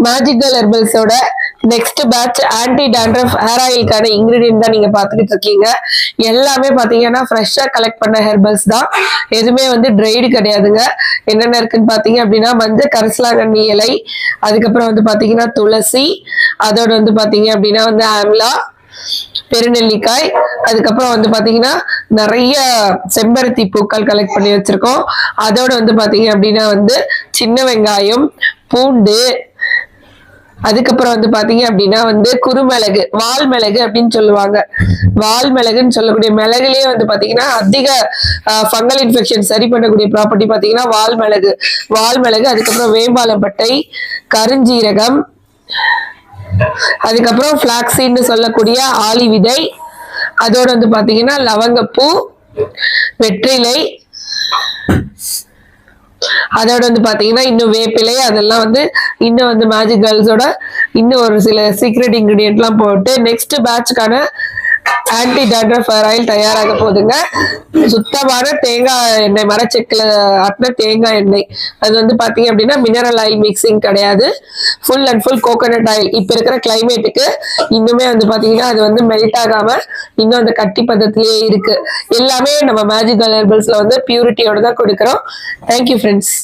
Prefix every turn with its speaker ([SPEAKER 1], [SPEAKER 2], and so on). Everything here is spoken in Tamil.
[SPEAKER 1] மேஜிக்கல் ஹெர்பல்ஸோட next batch anti dandruff hair ஆயிலுக்கான இன்கிரீடியன்ட் தான் நீங்க பாத்துக்கிட்டு இருக்கீங்க. எல்லாமே பாத்தீங்கன்னா ஃப்ரெஷ்ஷா கலெக்ட் பண்ண ஹெர்பல்ஸ் தான், எதுவுமே வந்து ட்ரைடு கிடையாதுங்க. என்னென்ன இருக்குன்னு பாத்தீங்க அப்படின்னா மஞ்சள் கரிசலாங்கண்ணி இலை, அதுக்கப்புறம் வந்து பாத்தீங்கன்னா துளசி, அதோட வந்து பாத்தீங்க அப்படின்னா வந்து ஆம்லா, பெருநெல்லிக்காய், அதுக்கப்புறம் வந்து பாத்தீங்கன்னா நிறைய செம்பருத்தி பூக்கள் கலெக்ட் பண்ணி வச்சிருக்கோம். அதோட வந்து பாத்தீங்க அப்படின்னா வந்து சின்ன வெங்காயம், பூண்டு, அதுக்கப்புறம் வந்து பாத்தீங்க அப்படின்னா வந்து குறுமிளகு, வால் மிளகு அப்படின்னு சொல்லுவாங்க. வால் மிளகுன்னு சொல்லக்கூடிய மிளகுலயே வந்து பாத்தீங்கன்னா அதிக ஃபங்கல் இன்ஃபெக்ஷன் சரி பண்ணக்கூடிய ப்ராப்பர்ட்டி பாத்தீங்கன்னா வால் மிளகு, அதுக்கப்புறம் வேம்பாலப்பட்டை, கருஞ்சீரகம், அதுக்கப்புறம் பிளாக்ஸீன்னு சொல்லக்கூடிய ஆளி விதை, அதோட வந்து பாத்தீங்கன்னா லவங்கப்பூ, வெற்றிலை, அதோட வந்து பாத்தீங்கன்னா இன்னும் வேப்பிலை, அதெல்லாம் வந்து இன்னும் வந்து மேஜிக் கேர்ள்ஸோட இன்னும் ஒரு சில சீக்ரெட் இன்கிரீடியன்ட் எல்லாம் போட்டு நெக்ஸ்ட் பேட்ச்க்கான ஆன்டி டாண்ட்ரஃப் ஹேர் ஆயில் தயாராக போகுதுங்க. சுத்தமான தேங்காய் எண்ணெய், மரச்செக்கில் ஆட்டின தேங்காய் எண்ணெய். அது வந்து பாத்தீங்க அப்படின்னா மினரல் ஆயில் மிக்சிங் கிடையாது, full and full coconut oil. இப்ப இருக்கிற கிளைமேட்டுக்கு இன்னுமே வந்து பாத்தீங்கன்னா அது வந்து மெல்ட் ஆகாம இன்னும் அந்த கட்டி பதத்திலேயே இருக்கு. எல்லாமே நம்ம மேஜிக்கல் ஹெர்பல்ஸ்ல வந்து பியூரிட்டியோட தான் கொடுக்குறோம். Thank you friends.